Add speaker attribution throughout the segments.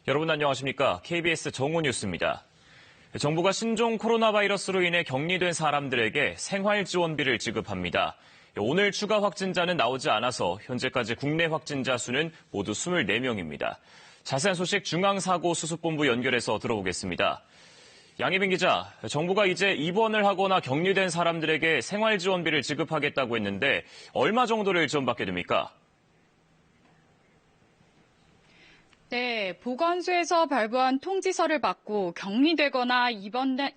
Speaker 1: 여러분 안녕하십니까? KBS 정오 뉴스입니다. 정부가 신종 코로나 바이러스로 인해 격리된 사람들에게 생활지원비를 지급합니다. 오늘 추가 확진자는 나오지 않아서 현재까지 국내 확진자 수는 모두 24명입니다. 자세한 소식 중앙사고수습본부 연결해서 들어보겠습니다. 양혜빈 기자, 정부가 이제 입원을 하거나 격리된 사람들에게 생활지원비를 지급하겠다고 했는데 얼마 정도를 지원받게 됩니까?
Speaker 2: 네, 보건소에서 발부한 통지서를 받고 격리되거나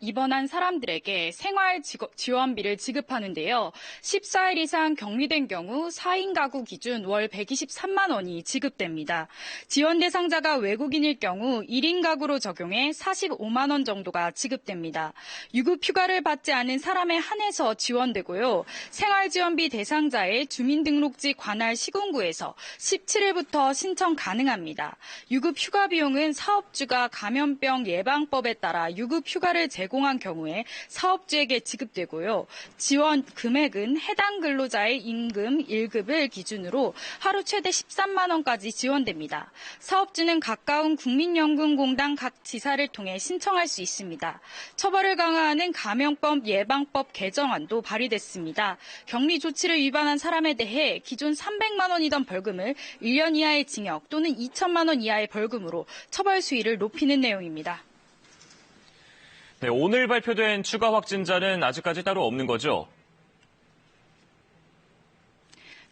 Speaker 2: 입원한 사람들에게 생활지원비를 지급하는데요. 14일 이상 격리된 경우 4인 가구 기준 월 123만 원이 지급됩니다. 지원 대상자가 외국인일 경우 1인 가구로 적용해 45만 원 정도가 지급됩니다. 유급 휴가를 받지 않은 사람에 한해서 지원되고요. 생활지원비 대상자의 주민등록지 관할 시군구에서 17일부터 신청 가능합니다. 유급 휴가 비용은 사업주가 감염병 예방법에 따라 유급 휴가를 제공한 경우에 사업주에게 지급되고요. 지원 금액은 해당 근로자의 임금 1급을 기준으로 하루 최대 13만 원까지 지원됩니다. 사업주는 가까운 국민연금공단 각 지사를 통해 신청할 수 있습니다. 처벌을 강화하는 감염병 예방법 개정안도 발의됐습니다. 격리 조치를 위반한 사람에 대해 기존 300만 원이던 벌금을 1년 이하의 징역 또는 2천만 원 이하의 벌금으로 처벌 수위를 높이는 내용입니다.
Speaker 1: 네, 오늘 발표된 추가 확진자는 아직까지 따로 없는 거죠?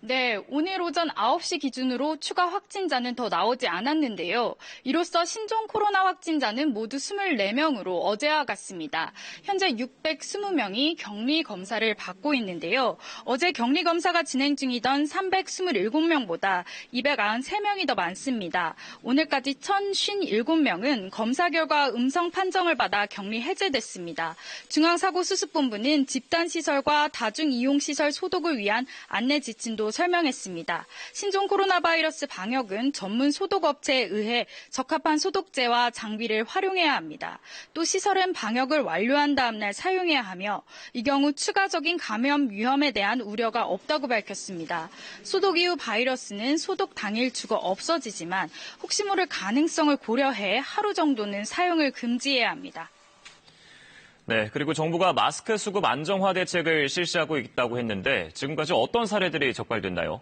Speaker 2: 네, 오늘 오전 9시 기준으로 추가 확진자는 더 나오지 않았는데요. 이로써 신종 코로나 확진자는 모두 24명으로 어제와 같습니다. 현재 620명이 격리 검사를 받고 있는데요. 어제 격리 검사가 진행 중이던 327명보다 293명이 더 많습니다. 오늘까지 1,057명은 검사 결과 음성 판정을 받아 격리 해제됐습니다. 중앙사고수습본부는 집단시설과 다중이용시설 소독을 위한 안내 지침도 설명했습니다. 신종 코로나 바이러스 방역은 전문 소독업체에 의해 적합한 소독제와 장비를 활용해야 합니다. 또 시설은 방역을 완료한 다음 날 사용해야 하며 이 경우 추가적인 감염 위험에 대한 우려가 없다고 밝혔습니다. 소독 이후 바이러스는 소독 당일 죽어 없어지지만 혹시 모를 가능성을 고려해 하루 정도는 사용을 금지해야 합니다.
Speaker 1: 네, 그리고 정부가 마스크 수급 안정화 대책을 실시하고 있다고 했는데 지금까지 어떤 사례들이 적발됐나요?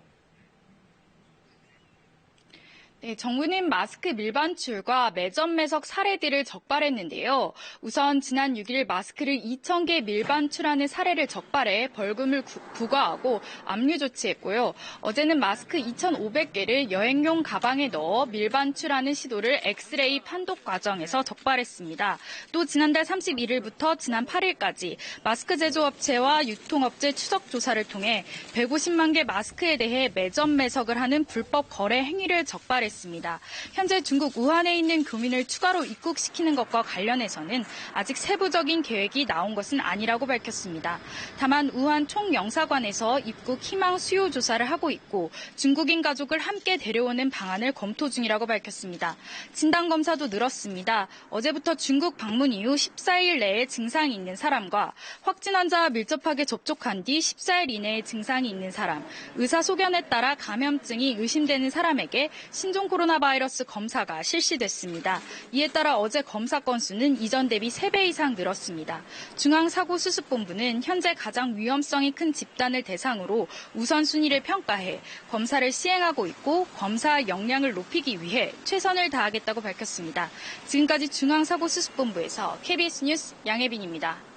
Speaker 2: 네, 정부는 마스크 밀반출과 매점 매석 사례들을 적발했는데요. 우선 지난 6일 마스크를 2,000개 밀반출하는 사례를 적발해 벌금을 부과하고 압류 조치했고요. 어제는 마스크 2,500개를 여행용 가방에 넣어 밀반출하는 시도를 엑스레이 판독 과정에서 적발했습니다. 또 지난달 31일부터 지난 8일까지 마스크 제조업체와 유통업체 추적 조사를 통해 150만 개 마스크에 대해 매점 매석을 하는 불법 거래 행위를 적발했습니다. 현재 중국 우한에 있는 교민을 추가로 입국시키는 것과 관련해서는 아직 세부적인 계획이 나온 것은 아니라고 밝혔습니다. 다만 우한 총영사관에서 입국 희망 수요 조사를 하고 있고 중국인 가족을 함께 데려오는 방안을 검토 중이라고 밝혔습니다. 진단검사도 늘었습니다. 어제부터 중국 방문 이후 14일 내에 증상이 있는 사람과 확진 환자와 밀접하게 접촉한 뒤 14일 이내에 증상이 있는 사람, 의사 소견에 따라 감염증이 의심되는 사람에게 신종 코로나 바이러스 검사가 실시됐습니다. 이에 따라 어제 검사 건수는 이전 대비 3배 이상 늘었습니다. 중앙사고수습본부는 현재 가장 위험성이 큰 집단을 대상으로 우선순위를 평가해 검사를 시행하고 있고 검사 역량을 높이기 위해 최선을 다하겠다고 밝혔습니다. 지금까지 중앙사고수습본부에서 KBS 뉴스 양혜빈입니다.